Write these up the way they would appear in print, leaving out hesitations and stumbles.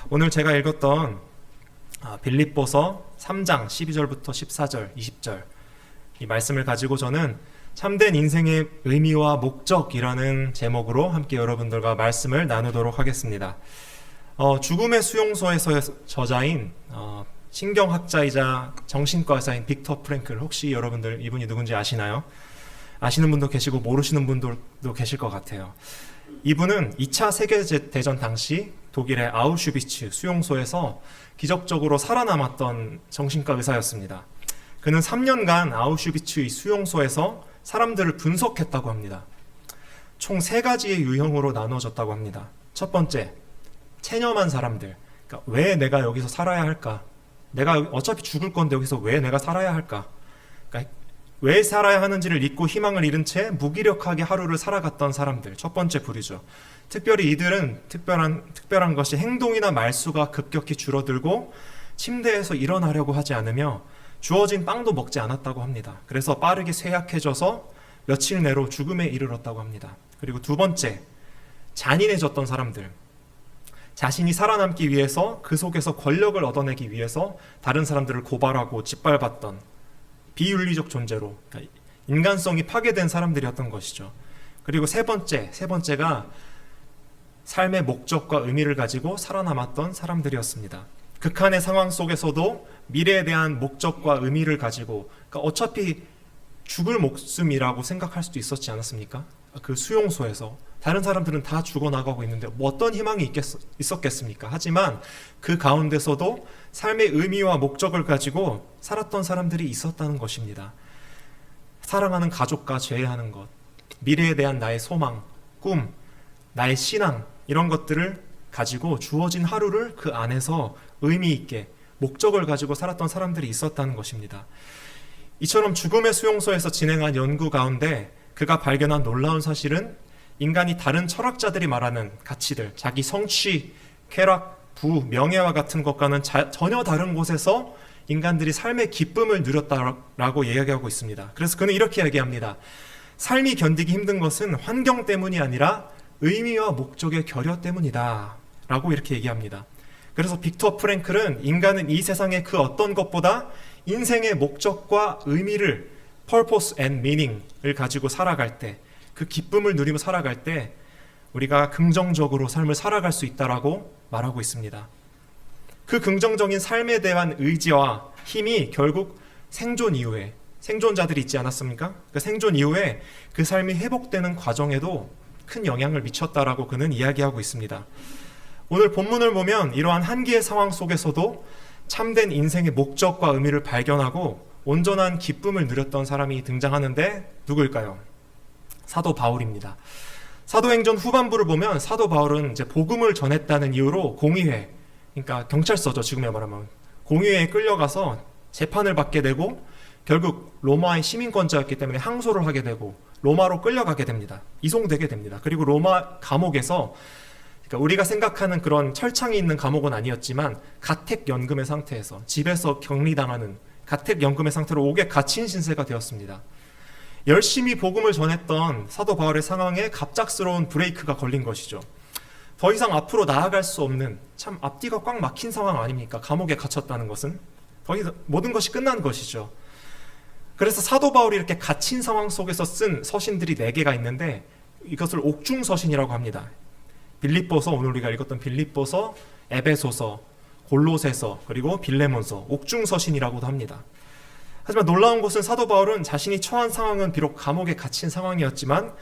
오늘 제가 읽었던 빌립보서 3장 12절부터 14절, 20절 이 말씀을 가지고 저는 참된 인생의 의미와 목적이라는 제목으로 함께 여러분들과 말씀을 나누도록 하겠습니다. 죽음의 수용소에서의 저자인 신경학자이자 정신과 의사인 빅터 프랭클, 혹시 여러분들 이분이 누군지 아시나요? 아시는 분도 계시고 모르시는 분들도 계실 것 같아요. 이분은 2차 세계대전 당시 독일의 아우슈비츠 수용소에서 기적적으로 살아남았던 정신과 의사였습니다. 그는 3년간 아우슈비츠 수용소에서 사람들을 분석했다고 합니다. 총 3가지의 유형으로 나눠졌다고 합니다. 첫 번째, 체념한 사람들. 그러니까 왜 내가 여기서 살아야 할까? 내가 어차피 죽을 건데 여기서 왜 내가 살아야 할까? 그러니까 왜 살아야 하는지를 잊고 희망을 잃은 채 무기력하게 하루를 살아갔던 사람들, 첫 번째 부류죠. 특별히 이들은 특별한 것이 행동이나 말수가 급격히 줄어들고 침대에서 일어나려고 하지 않으며 주어진 빵도 먹지 않았다고 합니다. 그래서 빠르게 쇠약해져서 며칠 내로 죽음에 이르렀다고 합니다. 그리고 두 번째, 잔인해졌던 사람들. 자신이 살아남기 위해서 그 속에서 권력을 얻어내기 위해서 다른 사람들을 고발하고 짓밟았던 비윤리적 존재로, 그러니까 인간성이 파괴된 사람들이었던 것이죠. 그리고 세 번째가 삶의 목적과 의미를 가지고 살아남았던 사람들이었습니다. 극한의 상황 속에서도 미래에 대한 목적과 의미를 가지고, 그러니까 어차피 죽을 목숨이라고 생각할 수도 있었지 않았습니까? 그 수용소에서 다른 사람들은 다 죽어나가고 있는데 뭐 어떤 희망이 있었겠습니까? 하지만 그 가운데서도 삶의 의미와 목적을 가지고 살았던 사람들이 있었다는 것입니다. 사랑하는 가족과 죄하는 것, 미래에 대한 나의 소망, 꿈, 나의 신앙, 이런 것들을 가지고 주어진 하루를 그 안에서 의미 있게 목적을 가지고 살았던 사람들이 있었다는 것입니다. 이처럼 죽음의 수용소에서 진행한 연구 가운데 그가 발견한 놀라운 사실은 인간이 다른 철학자들이 말하는 가치들, 자기 성취, 쾌락, 부, 명예와 같은 것과는 전혀 다른 곳에서 인간들이 삶의 기쁨을 누렸다라고 이야기하고 있습니다. 그래서 그는 이렇게 이야기합니다. 삶이 견디기 힘든 것은 환경 때문이 아니라 의미와 목적의 결여 때문이다 라고 이렇게 얘기합니다. 그래서 빅터 프랭클은 인간은 이 세상의 그 어떤 것보다 인생의 목적과 의미를, purpose and meaning을 가지고 살아갈 때, 그 기쁨을 누리며 살아갈 때 우리가 긍정적으로 삶을 살아갈 수 있다라고 말하고 있습니다. 그 긍정적인 삶에 대한 의지와 힘이 결국 생존 이후에, 생존자들이 있지 않았습니까? 그 생존 이후에 그 삶이 회복되는 과정에도 큰 영향을 미쳤다라고 그는 이야기하고 있습니다. 오늘 본문을 보면 이러한 한계의 상황 속에서도 참된 인생의 목적과 의미를 발견하고 온전한 기쁨을 누렸던 사람이 등장하는데 누구일까요? 사도 바울입니다. 사도행전 후반부를 보면 사도 바울은 이제 복음을 전했다는 이유로 공의회, 그러니까 경찰서죠, 지금에 말하면 공의회에 끌려가서 재판을 받게 되고 결국 로마의 시민권자였기 때문에 항소를 하게 되고 로마로 끌려가게 됩니다. 이송되게 됩니다. 그리고 로마 감옥에서, 그러니까 우리가 생각하는 그런 철창이 있는 감옥은 아니었지만 가택연금의 상태에서 집에서 격리당하는 가택연금의 상태로 옥에 갇힌 신세가 되었습니다. 열심히 복음을 전했던 사도 바울의 상황에 갑작스러운 브레이크가 걸린 것이죠. 더 이상 앞으로 나아갈 수 없는, 참 앞뒤가 꽉 막힌 상황 아닙니까? 감옥에 갇혔다는 것은 더 이상 모든 것이 끝난 것이죠. 그래서 사도 바울이 이렇게 갇힌 상황 속에서 쓴 서신들이 4개가 있는데 이것을 옥중서신이라고 합니다. 빌립보서, 오늘 우리가 읽었던 빌립보서, 에베소서, 골로새서, 그리고 빌레몬서, 옥중서신이라고도 합니다. 하지만 놀라운 것은 사도 바울은 자신이 처한 상황은 비록 감옥에 갇힌 상황이었지만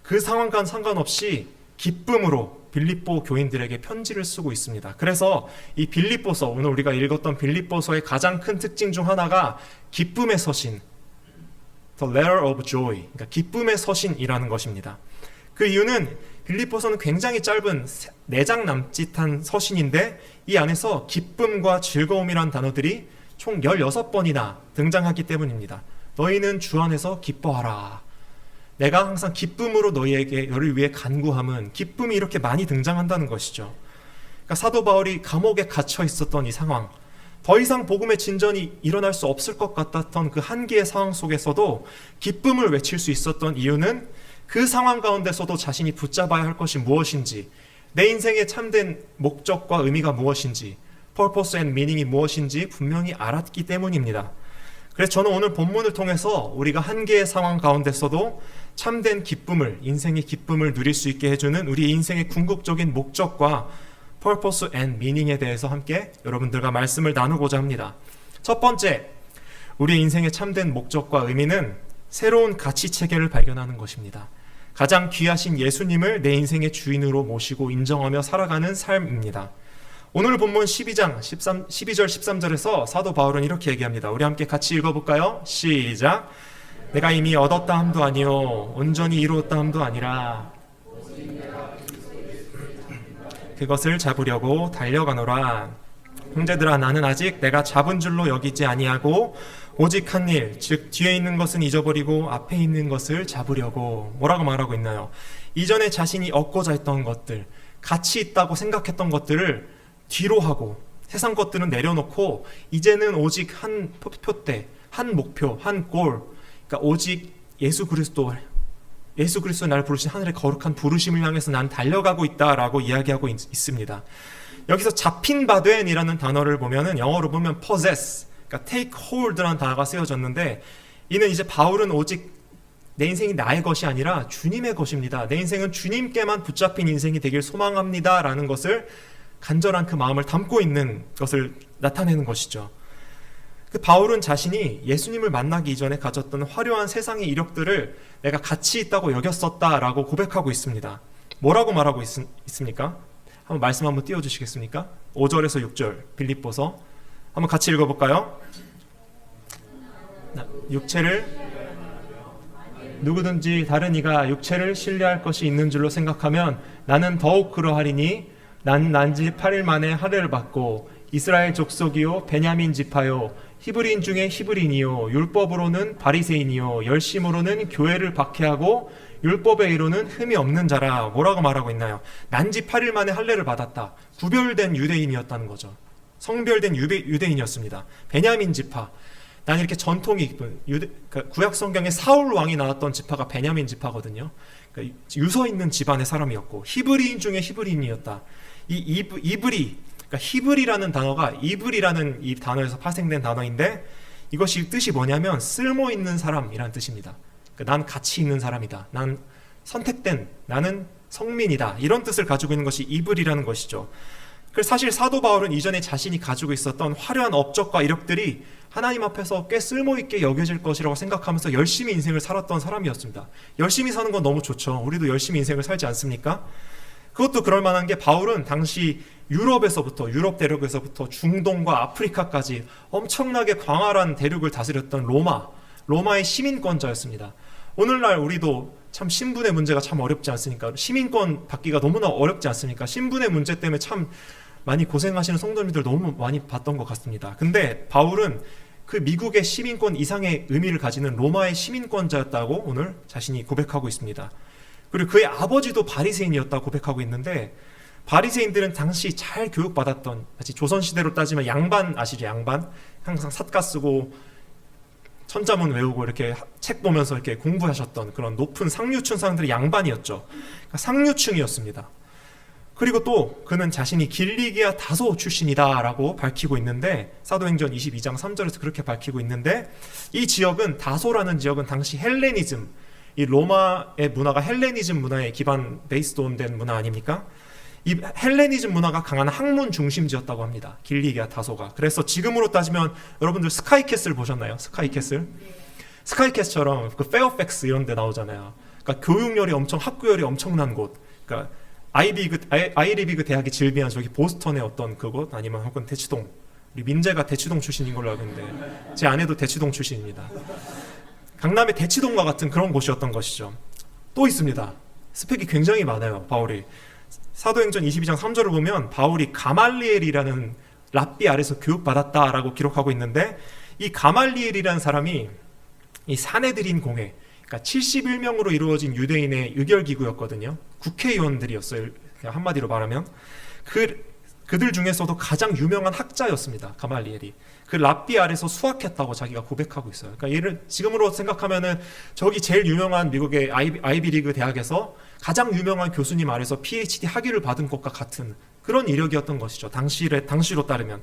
그 상황과는 상관없이 기쁨으로 빌립보 교인들에게 편지를 쓰고 있습니다. 그래서 이 빌립보서, 오늘 우리가 읽었던 빌립보서의 가장 큰 특징 중 하나가 기쁨의 서신, The Letter of Joy, 그러니까 기쁨의 서신이라는 것입니다. 그 이유는 빌립보서는 굉장히 짧은 4장 남짓한 서신인데 이 안에서 기쁨과 즐거움이란 단어들이 총 16번이나 등장하기 때문입니다. 너희는 주 안에서 기뻐하라. 내가 항상 기쁨으로 너를 위해 간구함은, 기쁨이 이렇게 많이 등장한다는 것이죠. 그러니까 사도 바울이 감옥에 갇혀 있었던 이 상황, 더 이상 복음의 진전이 일어날 수 없을 것 같았던 그 한계의 상황 속에서도 기쁨을 외칠 수 있었던 이유는 그 상황 가운데서도 자신이 붙잡아야 할 것이 무엇인지, 내 인생의 참된 목적과 의미가 무엇인지, purpose and meaning이 무엇인지 분명히 알았기 때문입니다. 그래서 저는 오늘 본문을 통해서 우리가 한계의 상황 가운데서도 참된 기쁨을, 인생의 기쁨을 누릴 수 있게 해주는 우리 인생의 궁극적인 목적과 purpose and meaning에 대해서 함께 여러분들과 말씀을 나누고자 합니다. 첫 번째, 우리 인생의 참된 목적과 의미는 새로운 가치 체계를 발견하는 것입니다. 가장 귀하신 예수님을 내 인생의 주인으로 모시고 인정하며 살아가는 삶입니다. 오늘 본문 12절 13절에서 사도 바울은 이렇게 얘기합니다. 우리 함께 같이 읽어볼까요? 시작. 내가 이미 얻었다 함도 아니요 온전히 이루었다 함도 아니라 그것을 잡으려고 달려가노라. 형제들아, 나는 아직 내가 잡은 줄로 여기지 아니하고 오직 한 일, 즉 뒤에 있는 것은 잊어버리고 앞에 있는 것을 잡으려고. 뭐라고 말하고 있나요? 이전에 자신이 얻고자 했던 것들, 가치 있다고 생각했던 것들을 뒤로 하고 세상 것들은 내려놓고 이제는 오직 한 표대, 한 목표, 한 골, 그러니까 오직 예수 그리스도의 나를 부르신 하늘의 거룩한 부르심을 향해서 난 달려가고 있다라고 이야기하고 있습니다. 여기서 잡힌 바 된이라는 단어를 보면은 영어로 보면 possess, 그러니까 take hold라는 단어가 쓰여졌는데, 이는 이제 바울은 오직 내 인생이 나의 것이 아니라 주님의 것입니다. 내 인생은 주님께만 붙잡힌 인생이 되길 소망합니다 라는 것을, 간절한 그 마음을 담고 있는 것을 나타내는 것이죠. 그 바울은 자신이 예수님을 만나기 이전에 가졌던 화려한 세상의 이력들을 내가 가치 있다고 여겼었다라고 고백하고 있습니다. 뭐라고 말하고 있습니까? 한번 말씀 한번 띄워주시겠습니까? 5절에서 6절 빌립보서 한번 같이 읽어볼까요? 육체를 누구든지 다른 이가 육체를 신뢰할 것이 있는 줄로 생각하면 나는 더욱 그러하리니 난 지 8일 만에 할례를 받고 이스라엘 족속이요 베냐민 지파요 히브리인 중에 히브리인이요 율법으로는 바리새인이요 열심으로는 교회를 박해하고 율법의 의로는 흠이 없는 자라. 뭐라고 말하고 있나요? 난지 8일 만에 할례를 받았다. 구별된 유대인이었다는 거죠. 성별된 유대인이었습니다. 베냐민 지파. 난 이렇게 전통이 깊은 구약 성경에 사울 왕이 나왔던 지파가 베냐민 지파거든요. 그러니까 유서 있는 집안의 사람이었고 히브리인 중에 히브리인이었다. 이 이브리, 그러니까 히브리라는 단어가 이브리라는 이 단어에서 파생된 단어인데, 이것이 뜻이 뭐냐면 쓸모 있는 사람이라는 뜻입니다. 그러니까 난 가치 있는 사람이다. 난 선택된, 나는 성민이다. 이런 뜻을 가지고 있는 것이 이브리라는 것이죠. 그래서 사실 사도 바울은 이전에 자신이 가지고 있었던 화려한 업적과 이력들이 하나님 앞에서 꽤 쓸모있게 여겨질 것이라고 생각하면서 열심히 인생을 살았던 사람이었습니다. 열심히 사는 건 너무 좋죠. 우리도 열심히 인생을 살지 않습니까? 그것도 그럴 만한 게, 바울은 당시 유럽 대륙에서부터 중동과 아프리카까지 엄청나게 광활한 대륙을 다스렸던 로마의 시민권자였습니다. 오늘날 우리도 참 신분의 문제가 참 어렵지 않습니까? 시민권 받기가 너무나 어렵지 않습니까? 신분의 문제 때문에 참 많이 고생하시는 성도님들 너무 많이 봤던 것 같습니다. 근데 바울은 그 미국의 시민권 이상의 의미를 가지는 로마의 시민권자였다고 오늘 자신이 고백하고 있습니다. 그리고 그의 아버지도 바리새인이었다고 고백하고 있는데, 바리새인들은 당시 잘 교육받았던, 마치 조선시대로 따지면 양반 아시죠? 양반? 항상 삿가 쓰고 천자문 외우고 이렇게 책 보면서 이렇게 공부하셨던 그런 높은 상류층 사람들이 양반이었죠. 그러니까 상류층이었습니다. 그리고 또 그는 자신이 길리기아 다소 출신이다라고 밝히고 있는데, 사도행전 22장 3절에서 그렇게 밝히고 있는데, 이 지역은, 다소라는 지역은 당시 헬레니즘, 이 로마의 문화가 헬레니즘 문화에 베이스도 된 문화 아닙니까? 이 헬레니즘 문화가 강한 학문 중심지였다고 합니다. 길리기아 다소가. 그래서 지금으로 따지면 여러분들 스카이캐슬 보셨나요? 스카이캐슬처럼 그 페어팩스 이런 데 나오잖아요. 그러니까 학구열이 엄청난 곳. 그러니까 아이리비그 대학이 즐비한 저기 보스턴의 어떤 그곳, 아니면 혹은 대치동. 우리 민재가 대치동 출신인 걸로 알고 있는데 제 아내도 대치동 출신입니다. 강남의 대치동과 같은 그런 곳이었던 것이죠. 또 있습니다. 스펙이 굉장히 많아요, 바울이. 사도행전 22장 3절을 보면 바울이 가말리엘이라는 랍비 아래서 교육받았다라고 기록하고 있는데, 이 가말리엘이라는 사람이 이 사내들인 공회, 그러니까 71명으로 이루어진 유대인의 의결기구였거든요. 국회의원들이었어요. 그냥 한마디로 말하면. 그 그들 중에서도 가장 유명한 학자였습니다. 가말리엘이. 그 랍비 아래서 수학했다고 자기가 고백하고 있어요. 그러니까 얘를 지금으로 생각하면은 저기 제일 유명한 미국의 아이비리그 대학에서 가장 유명한 교수님 아래서 PhD 학위를 받은 것과 같은 그런 이력이었던 것이죠. 당시로 따르면.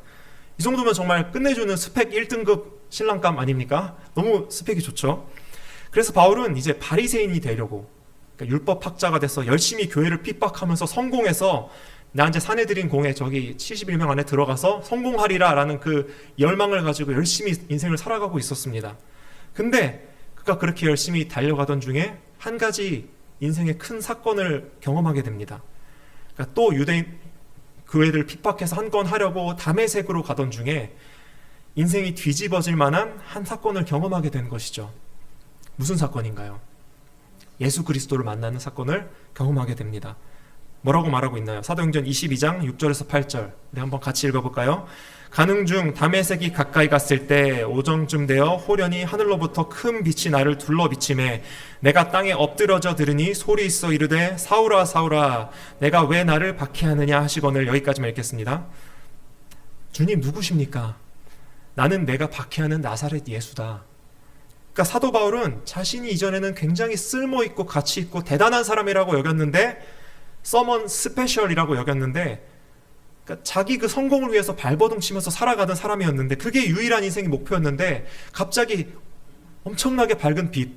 이 정도면 정말 끝내주는 스펙 1등급 신랑감 아닙니까? 너무 스펙이 좋죠. 그래서 바울은 이제 바리새인이 되려고, 그러니까 율법학자가 돼서 열심히 교회를 핍박하면서 성공해서 나 이제 사내들인 공회 저기 71명 안에 들어가서 성공하리라 라는 그 열망을 가지고 열심히 인생을 살아가고 있었습니다. 근데 그가 그렇게 열심히 달려가던 중에 한 가지 인생의 큰 사건을 경험하게 됩니다. 그러니까 또 유대인 교회를 핍박해서 한 건 하려고 다메섹으로 가던 중에 인생이 뒤집어질 만한 한 사건을 경험하게 된 것이죠. 무슨 사건인가요? 예수 그리스도를 만나는 사건을 경험하게 됩니다. 뭐라고 말하고 있나요? 사도행전 22장 6절에서 8절. 네, 한번 같이 읽어볼까요? 가는 중 다메섹이 가까이 갔을 때 오정쯤 되어 호련히 하늘로부터 큰 빛이 나를 둘러 비치매 내가 땅에 엎드러져 들으니 소리 있어 이르되 사울아 사울아 내가 왜 나를 박해하느냐 하시거늘. 여기까지만 읽겠습니다. 주님 누구십니까? 나는 내가 박해하는 나사렛 예수다. 그러니까 사도 바울은 자신이 이전에는 굉장히 쓸모있고 가치있고 대단한 사람이라고 여겼는데 서먼 스페셜이라고 여겼는데, 그러니까 자기 그 성공을 위해서 발버둥 치면서 살아가던 사람이었는데 그게 유일한 인생의 목표였는데 갑자기 엄청나게 밝은 빛,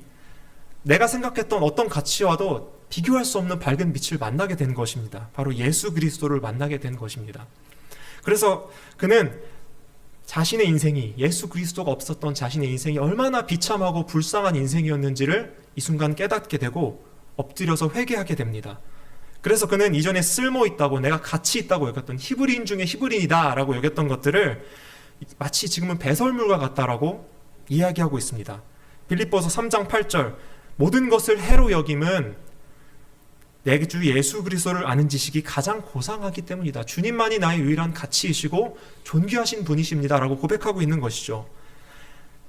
내가 생각했던 어떤 가치와도 비교할 수 없는 밝은 빛을 만나게 된 것입니다. 바로 예수 그리스도를 만나게 된 것입니다. 그래서 그는 자신의 인생이, 예수 그리스도가 없었던 자신의 인생이 얼마나 비참하고 불쌍한 인생이었는지를 이 순간 깨닫게 되고 엎드려서 회개하게 됩니다. 그래서 그는 이전에 쓸모있다고, 내가 가치 있다고 여겼던, 히브리인 중에 히브리인이다 라고 여겼던 것들을 마치 지금은 배설물과 같다라고 이야기하고 있습니다. 빌립보서 3장 8절, 모든 것을 해로 여김은 내 주 예수 그리스도를 아는 지식이 가장 고상하기 때문이다. 주님만이 나의 유일한 가치이시고 존귀하신 분이십니다 라고 고백하고 있는 것이죠.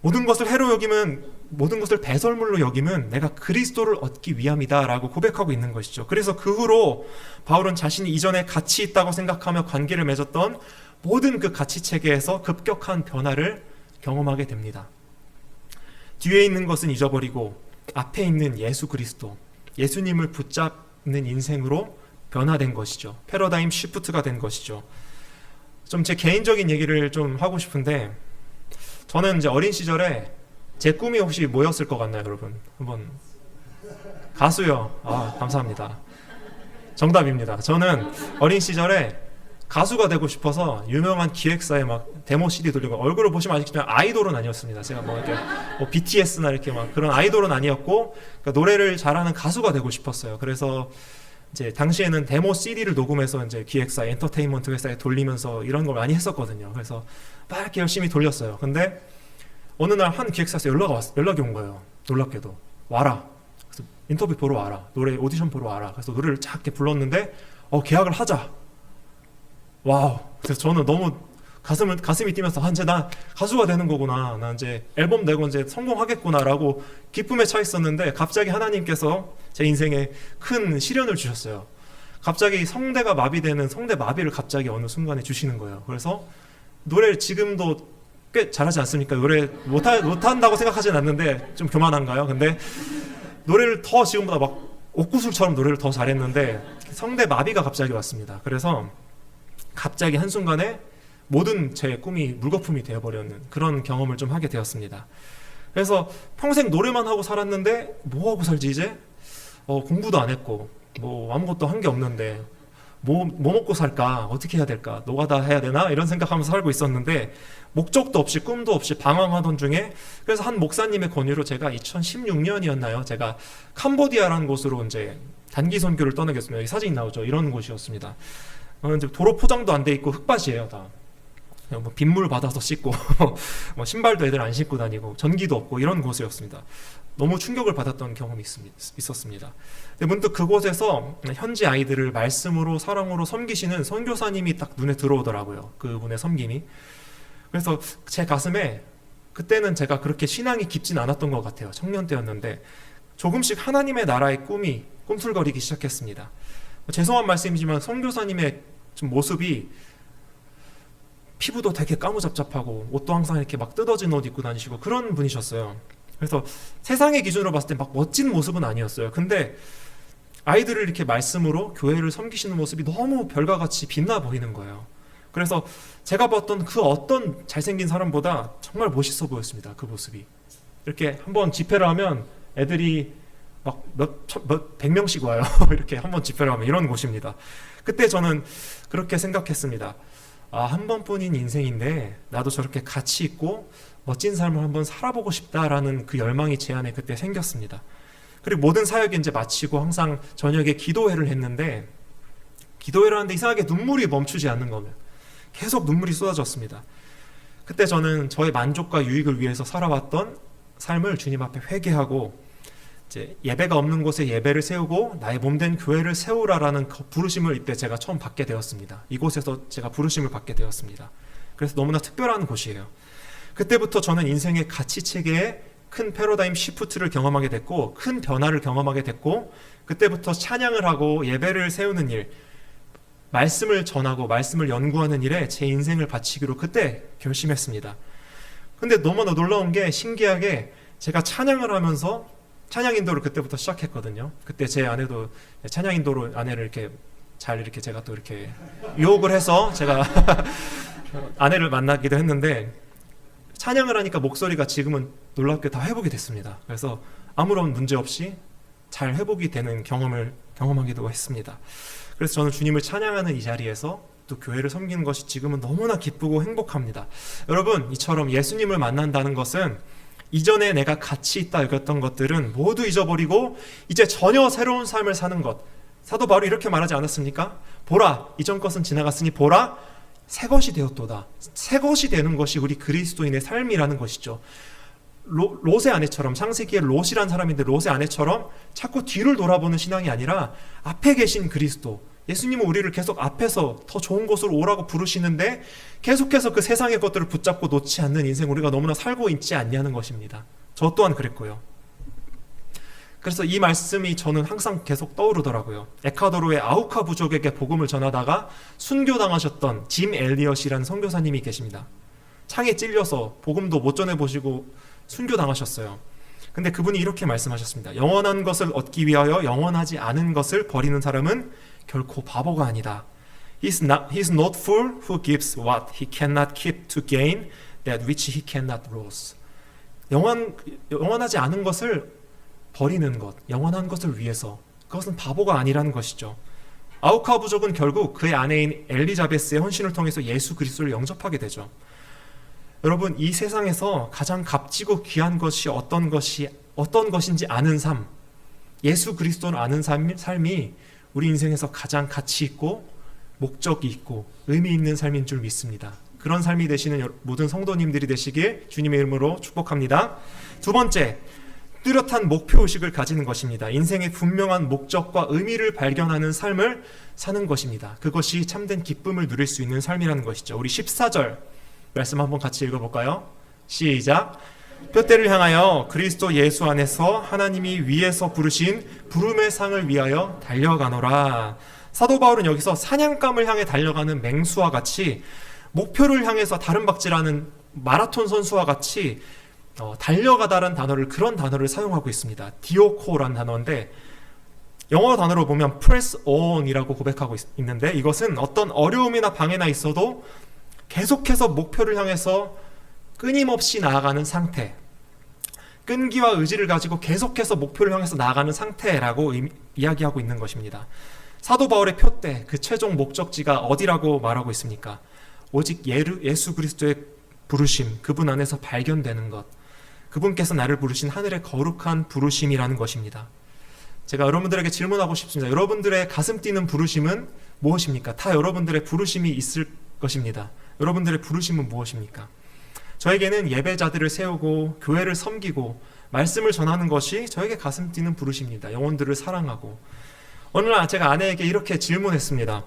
모든 것을 해로 여김은, 모든 것을 배설물로 여김은 내가 그리스도를 얻기 위함이다 라고 고백하고 있는 것이죠. 그래서 그 후로 바울은 자신이 이전에 가치 있다고 생각하며 관계를 맺었던 모든 그 가치체계에서 급격한 변화를 경험하게 됩니다. 뒤에 있는 것은 잊어버리고 앞에 있는 예수 그리스도, 예수님을 붙잡는 인생으로 변화된 것이죠. 패러다임 시프트가 된 것이죠. 좀 제 개인적인 얘기를 좀 하고 싶은데, 저는 이제 어린 시절에 제 꿈이 혹시 뭐였을 것 같나요, 여러분? 한번. 가수요. 아, 감사합니다. 정답입니다. 저는 어린 시절에 가수가 되고 싶어서 유명한 기획사에 막 데모 CD 돌리고, 얼굴을 보시면 아시겠지만 아이돌은 아니었습니다. 제가 뭐 이렇게 뭐 BTS나 이렇게 막 그런 아이돌은 아니었고, 그러니까 노래를 잘하는 가수가 되고 싶었어요. 그래서 이제 당시에는 데모 CD를 녹음해서 이제 기획사, 엔터테인먼트 회사에 돌리면서 이런 걸 많이 했었거든요. 그래서 막 이렇게 열심히 돌렸어요. 근데 어느 날 한 기획사에서 연락이 온 거예요. 놀랍게도 와라. 그래서 인터뷰 보러 와라. 노래 오디션 보러 와라. 그래서 노래를 작게 불렀는데 계약을 하자. 와우. 그래서 저는 너무 가슴이 뛰면서 이제 나 가수가 되는 거구나. 나 이제 앨범 내고 이제 성공하겠구나라고 기쁨에 차 있었는데 갑자기 하나님께서 제 인생에 큰 시련을 주셨어요. 갑자기 성대가 마비되는 성대 마비를 갑자기 어느 순간에 주시는 거예요. 그래서 노래를 지금도 꽤 잘하지 않습니까? 노래 못한다고 생각하진 않는데 좀 교만한가요? 근데 노래를 더 지금보다 막 옥구슬처럼 노래를 더 잘했는데 성대 마비가 갑자기 왔습니다. 그래서 갑자기 한순간에 모든 제 꿈이 물거품이 되어버렸는 그런 경험을 좀 하게 되었습니다. 그래서 평생 노래만 하고 살았는데 뭐 하고 살지 이제? 공부도 안 했고 뭐 아무것도 한 게 없는데 뭐 먹고 살까? 어떻게 해야 될까? 노가다 해야 되나? 이런 생각하면서 살고 있었는데 목적도 없이 꿈도 없이 방황하던 중에, 그래서 한 목사님의 권유로 제가 2016년이었나요? 제가 캄보디아라는 곳으로 이제 단기 선교를 떠나겠습니다. 여기 사진 나오죠? 이런 곳이었습니다. 이제 도로 포장도 안 돼 있고 흙밭이에요, 다. 뭐 빗물 받아서 씻고 뭐 신발도 애들 안 신고 다니고 전기도 없고 이런 곳이었습니다. 너무 충격을 받았던 경험이 있었습니다. 근데 문득 그곳에서 현지 아이들을 말씀으로 사랑으로 섬기시는 선교사님이 딱 눈에 들어오더라고요. 그분의 섬김이. 그래서 제 가슴에, 그때는 제가 그렇게 신앙이 깊진 않았던 것 같아요. 청년 때였는데 조금씩 하나님의 나라의 꿈이 꿈틀거리기 시작했습니다. 죄송한 말씀이지만 선교사님의 좀 모습이 피부도 되게 까무잡잡하고 옷도 항상 이렇게 막 뜯어진 옷 입고 다니시고 그런 분이셨어요. 그래서 세상의 기준으로 봤을 때 막 멋진 모습은 아니었어요. 근데 아이들을 이렇게 말씀으로 교회를 섬기시는 모습이 너무 별과 같이 빛나 보이는 거예요. 그래서 제가 봤던 그 어떤 잘생긴 사람보다 정말 멋있어 보였습니다. 그 모습이. 이렇게 한번 집회를 하면 애들이 막 몇 100명씩 와요. 이렇게 한번 집회를 하면 이런 곳입니다. 그때 저는 그렇게 생각했습니다. 아, 한 번뿐인 인생인데 나도 저렇게 가치 있고 멋진 삶을 한번 살아보고 싶다라는 그 열망이 제 안에 그때 생겼습니다. 그리고 모든 사역이 이제 마치고 항상 저녁에 기도회를 했는데, 기도회를 하는데 이상하게 눈물이 멈추지 않는 거면 계속 눈물이 쏟아졌습니다. 그때 저는 저의 만족과 유익을 위해서 살아왔던 삶을 주님 앞에 회개하고, 이제 예배가 없는 곳에 예배를 세우고 나의 몸된 교회를 세우라라는 그 부르심을 이때 제가 처음 받게 되었습니다. 이곳에서 제가 부르심을 받게 되었습니다. 그래서 너무나 특별한 곳이에요. 그때부터 저는 인생의 가치 체계에 큰 패러다임 시프트를 경험하게 됐고, 큰 변화를 경험하게 됐고, 그때부터 찬양을 하고 예배를 세우는 일, 말씀을 전하고 말씀을 연구하는 일에 제 인생을 바치기로 그때 결심했습니다. 근데 너무나 놀라운 게, 신기하게 제가 찬양을 하면서 찬양 인도를 그때부터 시작했거든요. 그때 제 아내도 찬양 인도로 아내를 이렇게 잘 이렇게 제가 또 이렇게 유혹을 해서 제가 아내를 만나기도 했는데, 찬양을 하니까 목소리가 지금은 놀랍게 다 회복이 됐습니다. 그래서 아무런 문제 없이 잘 회복이 되는 경험하기도 했습니다. 그래서 저는 주님을 찬양하는 이 자리에서 또 교회를 섬기는 것이 지금은 너무나 기쁘고 행복합니다. 여러분, 이처럼 예수님을 만난다는 것은 이전에 내가 가치 있다 여겼던 것들은 모두 잊어버리고 이제 전혀 새로운 삶을 사는 것. 사도 바울이 이렇게 말하지 않았습니까? 보라, 이전 것은 지나갔으니 보라, 새 것이 되었도다. 새 것이 되는 것이 우리 그리스도인의 삶이라는 것이죠. 롯의 아내처럼, 창세기의 롯이란 사람인데 롯의 아내처럼 자꾸 뒤를 돌아보는 신앙이 아니라 앞에 계신 그리스도, 예수님은 우리를 계속 앞에서 더 좋은 곳으로 오라고 부르시는데 계속해서 그 세상의 것들을 붙잡고 놓지 않는 인생, 우리가 너무나 살고 있지 않냐는 것입니다. 저 또한 그랬고요. 그래서 이 말씀이 저는 항상 계속 떠오르더라고요. 에콰도르의 아우카 부족에게 복음을 전하다가 순교당하셨던 짐 엘리엇이라는 선교사님이 계십니다. 창에 찔려서 복음도 못 전해보시고 순교당하셨어요. 근데 그분이 이렇게 말씀하셨습니다. 영원한 것을 얻기 위하여 영원하지 않은 것을 버리는 사람은 결코 바보가 아니다. He's not fool who gives what he cannot keep to gain that which he cannot lose. 영원하지 않은 것을 버리는 것, 영원한 것을 위해서, 그것은 바보가 아니라는 것이죠. 아우카 부족은 결국 그의 아내인 엘리자베스의 헌신을 통해서 예수 그리스도를 영접하게 되죠. 여러분, 이 세상에서 가장 값지고 귀한 것이 어떤 것인지 아는 삶, 예수 그리스도를 아는 삶이 우리 인생에서 가장 가치 있고 목적이 있고 의미 있는 삶인 줄 믿습니다. 그런 삶이 되시는 모든 성도님들이 되시길 주님의 이름으로 축복합니다. 두 번째, 뚜렷한 목표의식을 가지는 것입니다. 인생의 분명한 목적과 의미를 발견하는 삶을 사는 것입니다. 그것이 참된 기쁨을 누릴 수 있는 삶이라는 것이죠. 우리 14절 말씀 한번 같이 읽어볼까요? 시작! 뼈대를 향하여 그리스도 예수 안에서 하나님이 위에서 부르신 부름의 상을 위하여 달려가노라. 사도 바울은 여기서 사냥감을 향해 달려가는 맹수와 같이, 목표를 향해서 다름박질하는 마라톤 선수와 같이 달려가다라는 단어를, 그런 단어를 사용하고 있습니다. 디오코라는 단어인데, 영어 단어로 보면 press on이라고 고백하고 있는데, 이것은 어떤 어려움이나 방해나 있어도 계속해서 목표를 향해서 끊임없이 나아가는 상태, 끈기와 의지를 가지고 계속해서 목표를 향해서 나아가는 상태라고 이야기하고 있는 것입니다. 사도 바울의 표대, 그 최종 목적지가 어디라고 말하고 있습니까? 오직 예수 그리스도의 부르심, 그분 안에서 발견되는 것, 그분께서 나를 부르신 하늘의 거룩한 부르심이라는 것입니다. 제가 여러분들에게 질문하고 싶습니다. 여러분들의 가슴 뛰는 부르심은 무엇입니까? 다 여러분들의 부르심이 있을 것입니다. 여러분들의 부르심은 무엇입니까? 저에게는 예배자들을 세우고 교회를 섬기고 말씀을 전하는 것이 저에게 가슴 뛰는 부르심입니다. 영혼들을 사랑하고. 어느 날 제가 아내에게 이렇게 질문했습니다.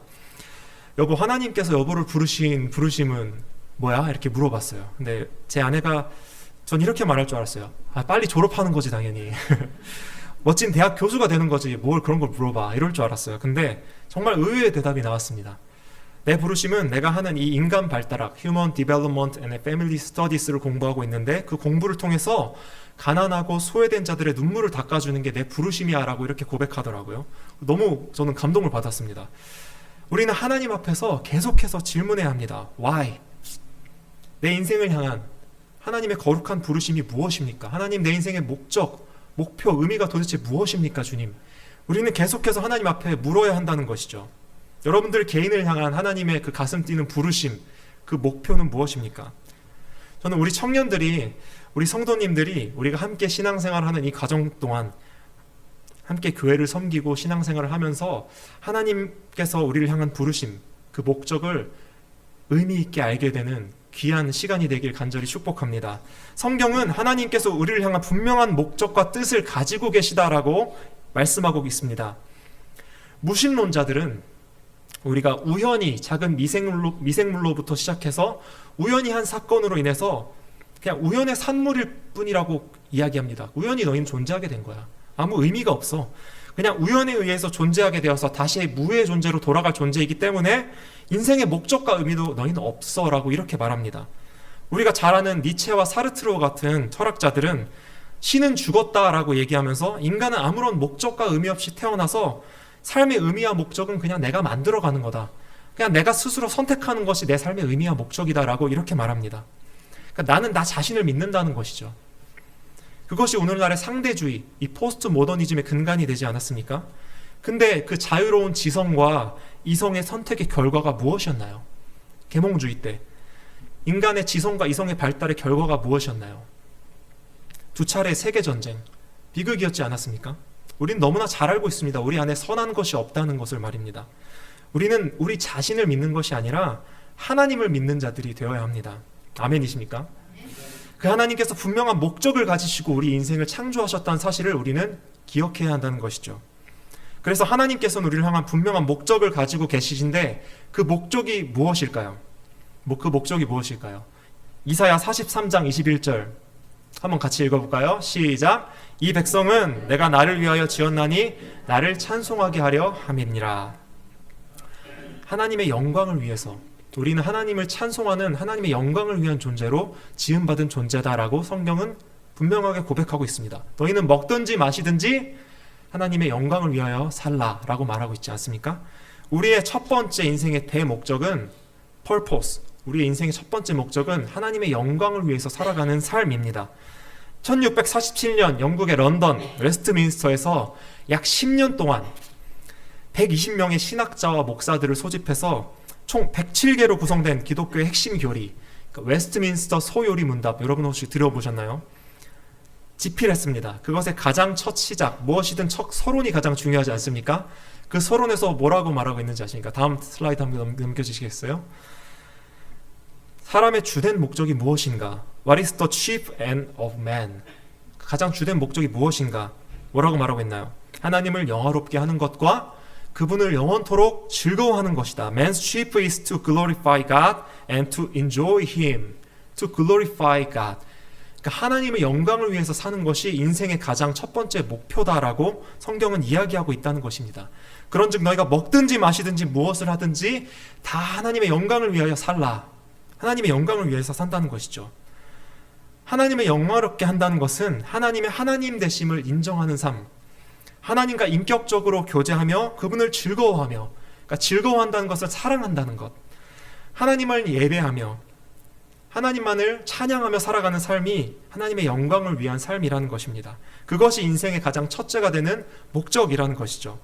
여보, 하나님께서 여보를 부르신 부르심은 뭐야? 이렇게 물어봤어요. 근데 제 아내가, 전 이렇게 말할 줄 알았어요. 빨리 졸업하는 거지 당연히. 멋진 대학 교수가 되는 거지 뭘 그런 걸 물어봐, 이럴 줄 알았어요. 근데 정말 의외의 대답이 나왔습니다. 내 부르심은 내가 하는 이 인간 발달학, Human Development and Family Studies를 공부하고 있는데 그 공부를 통해서 가난하고 소외된 자들의 눈물을 닦아주는 게 내 부르심이야 라고 이렇게 고백하더라고요. 너무 저는 감동을 받았습니다. 우리는 하나님 앞에서 계속해서 질문해야 합니다. Why? 내 인생을 향한 하나님의 거룩한 부르심이 무엇입니까? 하나님, 내 인생의 목적, 목표, 의미가 도대체 무엇입니까, 주님? 우리는 계속해서 하나님 앞에 물어야 한다는 것이죠. 여러분들 개인을 향한 하나님의 그 가슴 뛰는 부르심, 그 목표는 무엇입니까? 저는 우리 청년들이, 우리 성도님들이 우리가 함께 신앙생활하는 이 과정 동안 함께 교회를 섬기고 신앙생활을 하면서 하나님께서 우리를 향한 부르심, 그 목적을 의미 있게 알게 되는 귀한 시간이 되길 간절히 축복합니다. 성경은 하나님께서 우리를 향한 분명한 목적과 뜻을 가지고 계시다라고 말씀하고 있습니다. 무신론자들은 우리가 우연히 작은 미생물로부터 시작해서 우연히 한 사건으로 인해서 그냥 우연의 산물일 뿐이라고 이야기합니다. 우연히 너희는 존재하게 된 거야. 아무 의미가 없어. 그냥 우연에 의해서 존재하게 되어서 다시 무의 존재로 돌아갈 존재이기 때문에 인생의 목적과 의미도 너희는 없어 라고 이렇게 말합니다. 우리가 잘 아는 니체와 사르트르 같은 철학자들은 신은 죽었다라고 얘기하면서 인간은 아무런 목적과 의미 없이 태어나서 삶의 의미와 목적은 그냥 내가 만들어가는 거다. 그냥 내가 스스로 선택하는 것이 내 삶의 의미와 목적이다라고 이렇게 말합니다. 그러니까 나는 나 자신을 믿는다는 것이죠. 그것이 오늘날의 상대주의, 이 포스트 모더니즘의 근간이 되지 않았습니까? 근데 그 자유로운 지성과 이성의 선택의 결과가 무엇이었나요? 계몽주의 때 인간의 지성과 이성의 발달의 결과가 무엇이었나요? 2차례 세계전쟁, 비극이었지 않았습니까? 우리는 너무나 잘 알고 있습니다. 우리 안에 선한 것이 없다는 것을 말입니다. 우리는 우리 자신을 믿는 것이 아니라 하나님을 믿는 자들이 되어야 합니다. 아멘이십니까? 그 하나님께서 분명한 목적을 가지시고 우리 인생을 창조하셨다는 사실을 우리는 기억해야 한다는 것이죠. 그래서 하나님께서는 우리를 향한 분명한 목적을 가지고 계시신데 그 목적이 무엇일까요? 그 목적이 무엇일까요? 이사야 43장 21절 한번 같이 읽어볼까요? 시작! 이 백성은 내가 나를 위하여 지었나니 나를 찬송하게 하려 함이니라. 하나님의 영광을 위해서 우리는 하나님을 찬송하는 하나님의 영광을 위한 존재로 지음받은 존재다라고 성경은 분명하게 고백하고 있습니다. 너희는 먹든지 마시든지 하나님의 영광을 위하여 살라라고 말하고 있지 않습니까? 우리의 첫 번째 인생의 대목적은 purpose, 우리의 인생의 첫 번째 목적은 하나님의 영광을 위해서 살아가는 삶입니다. 1647년 영국의 런던 웨스트민스터에서 약 10년 동안 120명의 신학자와 목사들을 소집해서 총 107개로 구성된 기독교의 핵심 교리, 그러니까 웨스트민스터 소요리 문답, 여러분 혹시 들어보셨나요? 집필했습니다. 그것의 가장 첫 시작, 무엇이든 첫 서론이 가장 중요하지 않습니까? 그 서론에서 뭐라고 말하고 있는지 아십니까? 다음 슬라이드 한번 넘겨주시겠어요? 사람의 주된 목적이 무엇인가? What is the chief end of man? 가장 주된 목적이 무엇인가? 뭐라고 말하고 있나요? 하나님을 영화롭게 하는 것과 그분을 영원토록 즐거워하는 것이다. Man's chief is to glorify God and to enjoy Him. To glorify God. 그러니까 하나님의 영광을 위해서 사는 것이 인생의 가장 첫 번째 목표다라고 성경은 이야기하고 있다는 것입니다. 그런즉 너희가 먹든지 마시든지 무엇을 하든지 다 하나님의 영광을 위하여 살라. 하나님의 영광을 위해서 산다는 것이죠. 하나님의 영광롭게 한다는 것은 하나님의 하나님 되심을 인정하는 삶, 하나님과 인격적으로 교제하며 그분을 즐거워하며, 그러니까 즐거워한다는 것을 사랑한다는 것, 하나님을 예배하며 하나님만을 찬양하며 살아가는 삶이 하나님의 영광을 위한 삶이라는 것입니다. 그것이 인생의 가장 첫째가 되는 목적이라는 것이죠.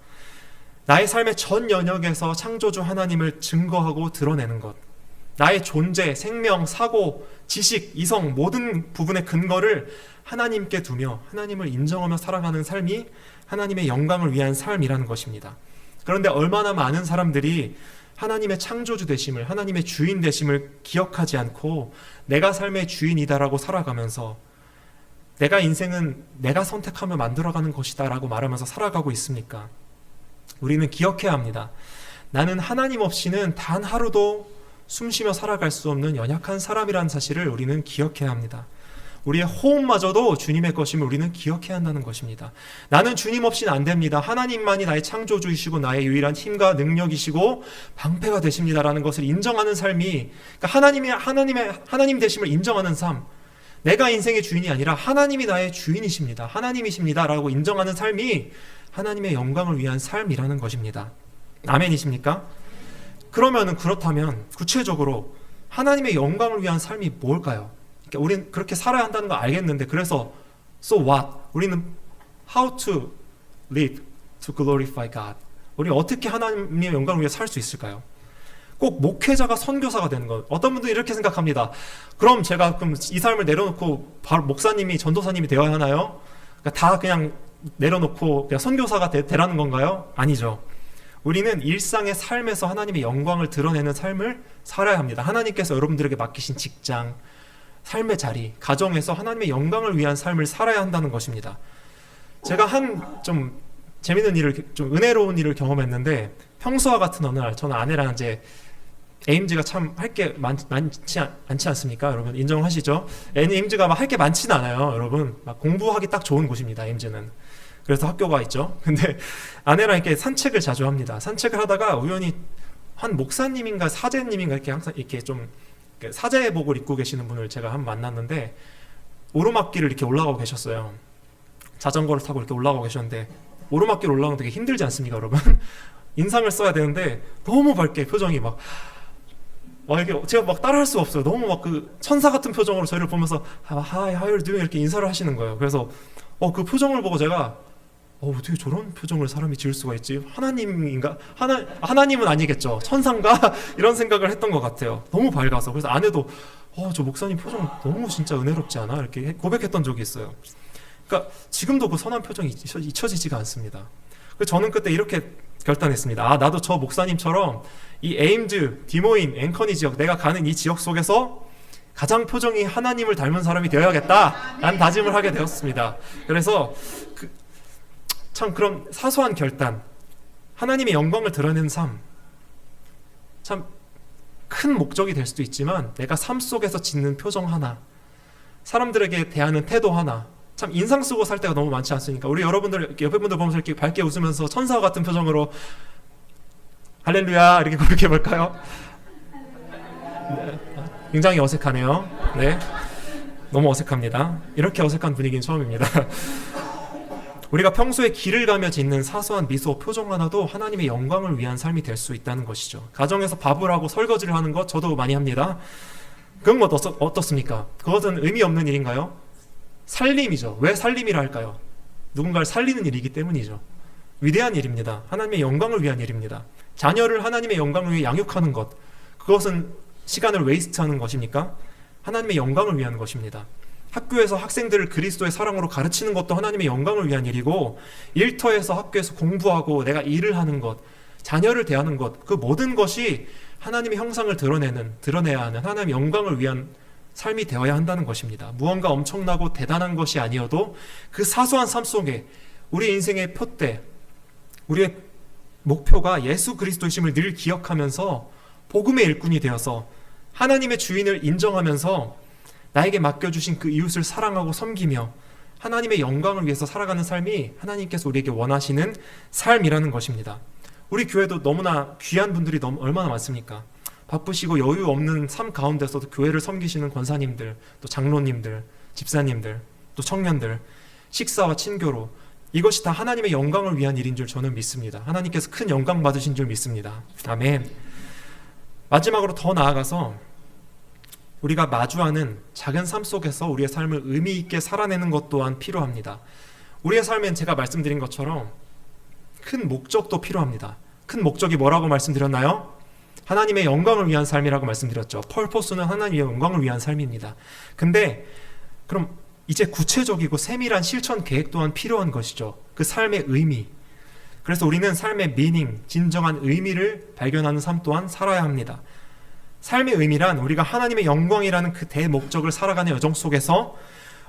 나의 삶의 전 영역에서 창조주 하나님을 증거하고 드러내는 것, 나의 존재, 생명, 사고, 지식, 이성 모든 부분의 근거를 하나님께 두며 하나님을 인정하며 살아가는 삶이 하나님의 영광을 위한 삶이라는 것입니다. 그런데 얼마나 많은 사람들이 하나님의 창조주 되심을, 하나님의 주인 되심을 기억하지 않고 내가 삶의 주인이다라고 살아가면서 내가 인생은 내가 선택하며 만들어가는 것이다 라고 말하면서 살아가고 있습니까? 우리는 기억해야 합니다. 나는 하나님 없이는 단 하루도 숨쉬며 살아갈 수 없는 연약한 사람이라는 사실을 우리는 기억해야 합니다. 우리의 호흡마저도 주님의 것임을 우리는 기억해야 한다는 것입니다. 나는 주님 없이는 안 됩니다. 하나님만이 나의 창조주이시고 나의 유일한 힘과 능력이시고 방패가 되십니다라는 것을 인정하는 삶이, 그러니까 하나님 되심을 인정하는 삶, 내가 인생의 주인이 아니라 하나님이 나의 주인이십니다, 하나님이십니다라고 인정하는 삶이 하나님의 영광을 위한 삶이라는 것입니다. 아멘이십니까? 그렇다면 구체적으로 하나님의 영광을 위한 삶이 뭘까요? 그러니까 우리는 그렇게 살아야 한다는 거 알겠는데, 그래서 so what? 우리는 how to live to glorify God. 우리 어떻게 하나님의 영광을 위해 살 수 있을까요? 꼭 목회자가 선교사가 되는 것. 어떤 분들이 이렇게 생각합니다. 그럼 제가 이 삶을 내려놓고 바로 목사님이 전도사님이 되어야 하나요? 그러니까 다 그냥 내려놓고 그냥 선교사가 되라는 건가요? 아니죠. 우리는 일상의 삶에서 하나님의 영광을 드러내는 삶을 살아야 합니다. 하나님께서 여러분들에게 맡기신 직장, 삶의 자리, 가정에서 하나님의 영광을 위한 삶을 살아야 한다는 것입니다. 제가 좀 재밌는 일을, 좀 은혜로운 일을 경험했는데, 평소와 같은 어느 날 저는 아내랑 이제 에임즈가 참 할 게 많지 않지 않습니까? 여러분 인정하시죠? 에임즈가 막 할 게 많지는 않아요. 여러분 막 공부하기 딱 좋은 곳입니다, 에임즈는. 그래서 학교가 있죠. 근데 아내랑 이렇게 산책을 자주 합니다. 산책을 하다가 우연히 한 목사님인가 사제님인가 이렇게 항상 이렇게 좀 사제복을 입고 계시는 분을 제가 한 번 만났는데, 오르막길을 이렇게 올라가고 계셨어요. 자전거를 타고 이렇게 올라가고 계셨는데, 오르막길 올라가는 되게 힘들지 않습니까, 여러분? 인상을 써야 되는데 너무 밝게 표정이 막 이게 제가 막 따라할 수가 없어요. 너무 막 그 천사 같은 표정으로 저희를 보면서 Hi, how are you doing? 이렇게 인사를 하시는 거예요. 그래서 그 표정을 보고 제가 어떻게 저런 표정을 사람이 지을 수가 있지? 하나님인가? 하나님은 아니겠죠. 천상가? 이런 생각을 했던 것 같아요. 너무 밝아서. 그래서 아내도 저 목사님 표정 너무 진짜 은혜롭지 않아? 이렇게 고백했던 적이 있어요. 그러니까 지금도 그 선한 표정이 잊혀지지가 않습니다. 그래서 저는 그때 이렇게 결단했습니다. 나도 저 목사님처럼 이 에임즈, 디모인, 앵커니 지역, 내가 가는 이 지역 속에서 가장 표정이 하나님을 닮은 사람이 되어야겠다 라는 다짐을 하게 되었습니다. 그래서 참 그런 사소한 결단, 하나님의 영광을 드러내는 삶, 참 큰 목적이 될 수도 있지만 내가 삶 속에서 짓는 표정 하나, 사람들에게 대하는 태도 하나, 참 인상 쓰고 살 때가 너무 많지 않습니까? 우리 여러분들, 옆에 분들 보면서 이렇게 밝게 웃으면서 천사와 같은 표정으로 할렐루야 이렇게 고백해 볼까요? 네. 굉장히 어색하네요. 네, 너무 어색합니다. 이렇게 어색한 분위기는 처음입니다. 우리가 평소에 길을 가며 짓는 사소한 미소, 표정 하나도 하나님의 영광을 위한 삶이 될 수 있다는 것이죠. 가정에서 밥을 하고 설거지를 하는 것 저도 많이 합니다. 그건 어떻습니까? 그것은 의미 없는 일인가요? 살림이죠. 왜 살림이라 할까요? 누군가를 살리는 일이기 때문이죠. 위대한 일입니다. 하나님의 영광을 위한 일입니다. 자녀를 하나님의 영광을 위해 양육하는 것, 그것은 시간을 웨이스트하는 것입니까? 하나님의 영광을 위한 것입니다. 학교에서 학생들을 그리스도의 사랑으로 가르치는 것도 하나님의 영광을 위한 일이고, 일터에서 학교에서 공부하고 내가 일을 하는 것, 자녀를 대하는 것, 그 모든 것이 하나님의 형상을 드러내야 하는 하나님의 영광을 위한 삶이 되어야 한다는 것입니다. 무언가 엄청나고 대단한 것이 아니어도 그 사소한 삶 속에 우리 인생의 표대, 우리의 목표가 예수 그리스도이심을 늘 기억하면서 복음의 일꾼이 되어서 하나님의 주인을 인정하면서 나에게 맡겨주신 그 이웃을 사랑하고 섬기며 하나님의 영광을 위해서 살아가는 삶이 하나님께서 우리에게 원하시는 삶이라는 것입니다. 우리 교회도 너무나 귀한 분들이 얼마나 많습니까? 바쁘시고 여유 없는 삶 가운데서도 교회를 섬기시는 권사님들, 또 장로님들, 집사님들, 또 청년들, 식사와 친교로, 이것이 다 하나님의 영광을 위한 일인 줄 저는 믿습니다. 하나님께서 큰 영광 받으신 줄 믿습니다. 아멘. 마지막으로 더 나아가서 우리가 마주하는 작은 삶 속에서 우리의 삶을 의미 있게 살아내는 것 또한 필요합니다. 우리의 삶엔 제가 말씀드린 것처럼 큰 목적도 필요합니다. 큰 목적이 뭐라고 말씀드렸나요? 하나님의 영광을 위한 삶이라고 말씀드렸죠. 펄포스는 하나님의 영광을 위한 삶입니다. 근데 그럼 이제 구체적이고 세밀한 실천 계획 또한 필요한 것이죠. 그 삶의 의미. 그래서 우리는 삶의 미닝, 진정한 의미를 발견하는 삶 또한 살아야 합니다. 삶의 의미란 우리가 하나님의 영광이라는 그 대목적을 살아가는 여정 속에서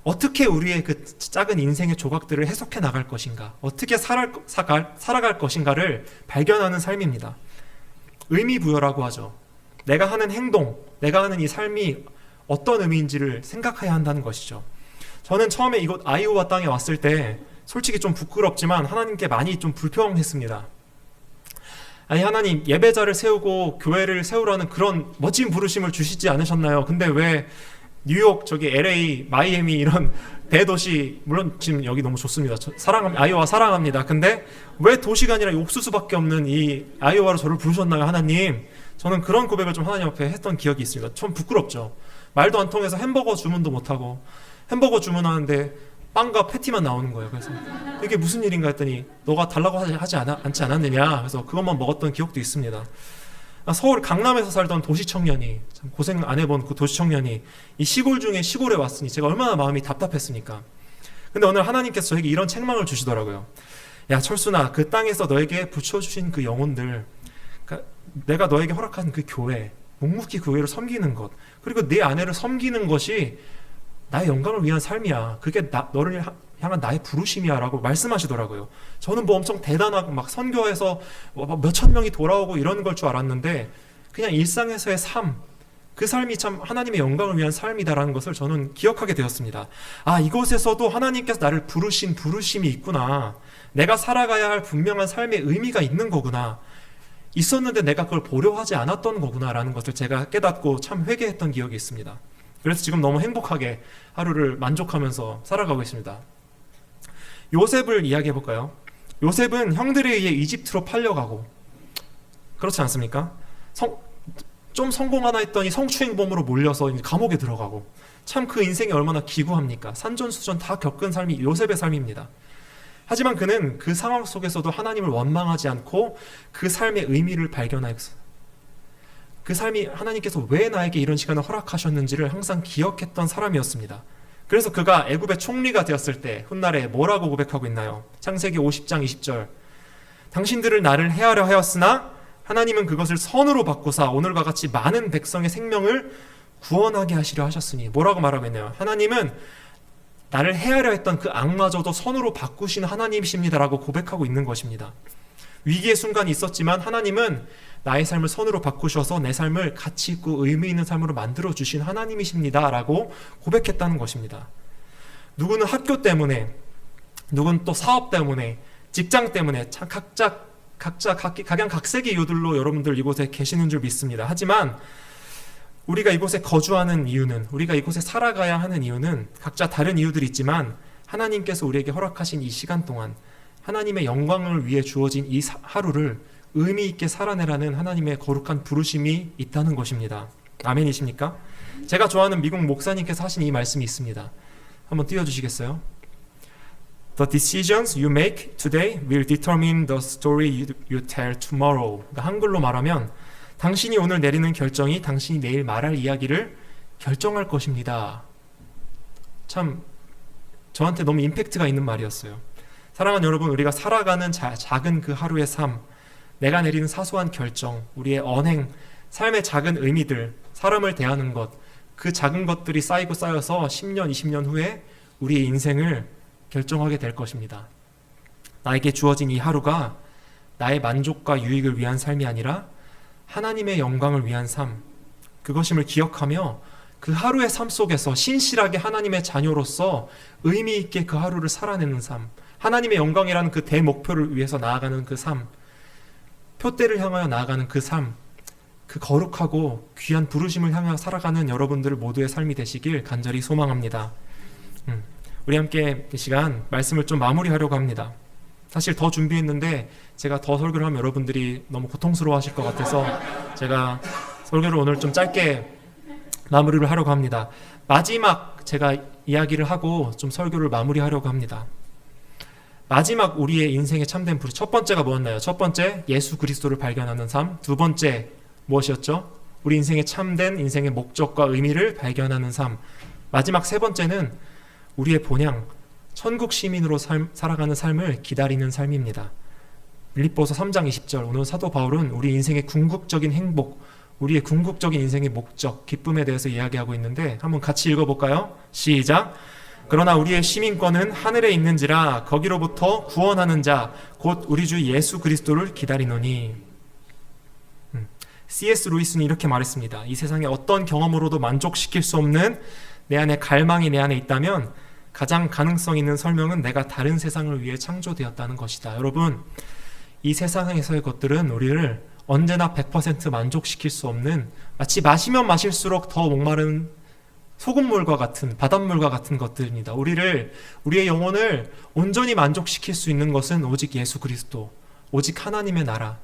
어떻게 우리의 그 작은 인생의 조각들을 해석해 나갈 것인가, 어떻게 살아갈 것인가를 발견하는 삶입니다. 의미 부여라고 하죠. 내가 하는 행동, 내가 하는 이 삶이 어떤 의미인지를 생각해야 한다는 것이죠. 저는 처음에 이곳 아이오와 땅에 왔을 때 솔직히 좀 부끄럽지만 하나님께 많이 좀 불평했습니다. 아니, 하나님, 예배자를 세우고 교회를 세우라는 그런 멋진 부르심을 주시지 않으셨나요? 근데 왜 뉴욕, 저기 LA, 마이애미 이런 대도시, 물론 지금 여기 너무 좋습니다. 아이오와 사랑합니다. 근데 왜 도시가 아니라 옥수수밖에 없는 이 아이오와로 저를 부르셨나요, 하나님? 저는 그런 고백을 좀 하나님 앞에 했던 기억이 있습니다. 좀 부끄럽죠. 말도 안 통해서 햄버거 주문도 못하고, 햄버거 주문하는데 빵과 패티만 나오는 거예요. 그래서 이게 무슨 일인가 했더니 너가 달라고 하지 않지 않았느냐. 그래서 그것만 먹었던 기억도 있습니다. 서울 강남에서 살던 도시 청년이, 참 고생 안 해본 그 도시 청년이 이 시골 중에 시골에 왔으니 제가 얼마나 마음이 답답했습니까? 근데 오늘 하나님께서 저에게 이런 책망을 주시더라고요. 야, 철순아, 그 땅에서 너에게 붙여주신 그 영혼들, 그러니까 내가 너에게 허락한 그 교회, 묵묵히 그 교회를 섬기는 것, 그리고 내 아내를 섬기는 것이 나의 영광을 위한 삶이야. 그게 너를 향한 나의 부르심이야 라고 말씀하시더라고요. 저는 뭐 엄청 대단하고 막 선교해서 몇천 명이 돌아오고 이런 걸 줄 알았는데 그냥 일상에서의 삶, 그 삶이 참 하나님의 영광을 위한 삶이다라는 것을 저는 기억하게 되었습니다. 아, 이곳에서도 하나님께서 나를 부르신 부르심이 있구나. 내가 살아가야 할 분명한 삶의 의미가 있는 거구나. 있었는데 내가 그걸 보려 하지 않았던 거구나 라는 것을 제가 깨닫고 참 회개했던 기억이 있습니다. 그래서 지금 너무 행복하게 하루를 만족하면서 살아가고 있습니다. 요셉을 이야기해 볼까요? 요셉은 형들에 의해 이집트로 팔려가고, 그렇지 않습니까? 좀 성공하나 했더니 성추행범으로 몰려서 감옥에 들어가고, 참 그 인생이 얼마나 기구합니까? 산전수전 다 겪은 삶이 요셉의 삶입니다. 하지만 그는 그 상황 속에서도 하나님을 원망하지 않고 그 삶의 의미를 발견하였어요. 그 삶이 하나님께서 왜 나에게 이런 시간을 허락하셨는지를 항상 기억했던 사람이었습니다. 그래서 그가 애굽의 총리가 되었을 때 훗날에 뭐라고 고백하고 있나요? 창세기 50장 20절. 당신들을 나를 해하려 하였으나 하나님은 그것을 선으로 바꾸사 오늘과 같이 많은 백성의 생명을 구원하게 하시려 하셨으니. 뭐라고 말하고 있나요? 하나님은 나를 해하려 했던 그 악마저도 선으로 바꾸신 하나님이십니다라고 고백하고 있는 것입니다. 위기의 순간이 있었지만 하나님은 나의 삶을 선으로 바꾸셔서 내 삶을 가치 있고 의미 있는 삶으로 만들어주신 하나님이십니다라고 고백했다는 것입니다. 누구는 학교 때문에, 누구는 또 사업 때문에, 직장 때문에 각자 각양각색의 이유들로 여러분들 이곳에 계시는 줄 믿습니다. 하지만 우리가 이곳에 거주하는 이유는, 우리가 이곳에 살아가야 하는 이유는 각자 다른 이유들이 있지만 하나님께서 우리에게 허락하신 이 시간 동안 하나님의 영광을 위해 주어진 이 하루를 의미 있게 살아내라는 하나님의 거룩한 부르심이 있다는 것입니다. 아멘이십니까? 제가 좋아하는 미국 목사님께서 하신 이 말씀이 있습니다. 한번 띄워주시겠어요? The decisions you make today will determine the story you tell tomorrow. 그러니까 한글로 말하면 당신이 오늘 내리는 결정이 당신이 내일 말할 이야기를 결정할 것입니다. 참 저한테 너무 임팩트가 있는 말이었어요. 사랑하는 여러분, 우리가 살아가는 작은 그 하루의 삶, 내가 내리는 사소한 결정, 우리의 언행, 삶의 작은 의미들, 사람을 대하는 것, 그 작은 것들이 쌓이고 쌓여서 10년, 20년 후에 우리의 인생을 결정하게 될 것입니다. 나에게 주어진 이 하루가 나의 만족과 유익을 위한 삶이 아니라 하나님의 영광을 위한 삶, 그것임을 기억하며 그 하루의 삶 속에서 신실하게 하나님의 자녀로서 의미 있게 그 하루를 살아내는 삶, 하나님의 영광이라는 그 대목표를 위해서 나아가는 그 삶, 표대를 향하여 나아가는 그 삶, 그 거룩하고 귀한 부르심을 향하여 살아가는 여러분들 모두의 삶이 되시길 간절히 소망합니다. 우리 함께 이 시간 말씀을 좀 마무리하려고 합니다. 사실 더 준비했는데 제가 더 설교를 하면 여러분들이 너무 고통스러워 하실 것 같아서 제가 설교를 오늘 좀 짧게 마무리를 하려고 합니다. 마지막 제가 이야기를 하고 좀 설교를 마무리하려고 합니다. 마지막 우리의 인생의 참된 부르심, 첫 번째가 뭐였나요? 첫 번째, 예수 그리스도를 발견하는 삶. 두 번째, 무엇이었죠? 우리 인생의 참된 인생의 목적과 의미를 발견하는 삶. 마지막 세 번째는 우리의 본향, 천국 시민으로 살아가는 삶을 기다리는 삶입니다. 빌립보서 3장 20절, 오늘 사도 바울은 우리 인생의 궁극적인 행복, 우리의 궁극적인 인생의 목적, 기쁨에 대해서 이야기하고 있는데 한번 같이 읽어볼까요? 시작! 그러나 우리의 시민권은 하늘에 있는지라 거기로부터 구원하는 자 곧 우리 주 예수 그리스도를 기다리노니. C.S. 루이스는 이렇게 말했습니다. 이 세상에 어떤 경험으로도 만족시킬 수 없는 내 안에 갈망이 내 안에 있다면 가장 가능성 있는 설명은 내가 다른 세상을 위해 창조되었다는 것이다. 여러분, 이 세상에서의 것들은 우리를 언제나 100% 만족시킬 수 없는, 마치 마시면 마실수록 더 목마른 소금물과 같은, 바닷물과 같은 것들입니다. 우리의 영혼을 온전히 만족시킬 수 있는 것은 오직 예수 그리스도, 오직 하나님의 나라,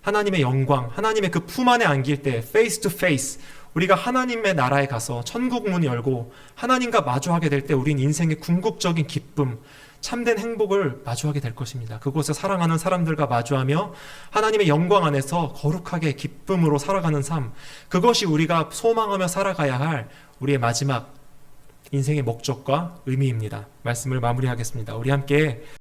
하나님의 영광, 하나님의 그 품 안에 안길 때 face to face, 우리가 하나님의 나라에 가서 천국 문이 열고 하나님과 마주하게 될 때 우린 인생의 궁극적인 기쁨, 참된 행복을 마주하게 될 것입니다. 그곳에 사랑하는 사람들과 마주하며 하나님의 영광 안에서 거룩하게 기쁨으로 살아가는 삶, 그것이 우리가 소망하며 살아가야 할 우리의 마지막 인생의 목적과 의미입니다. 말씀을 마무리하겠습니다. 우리 함께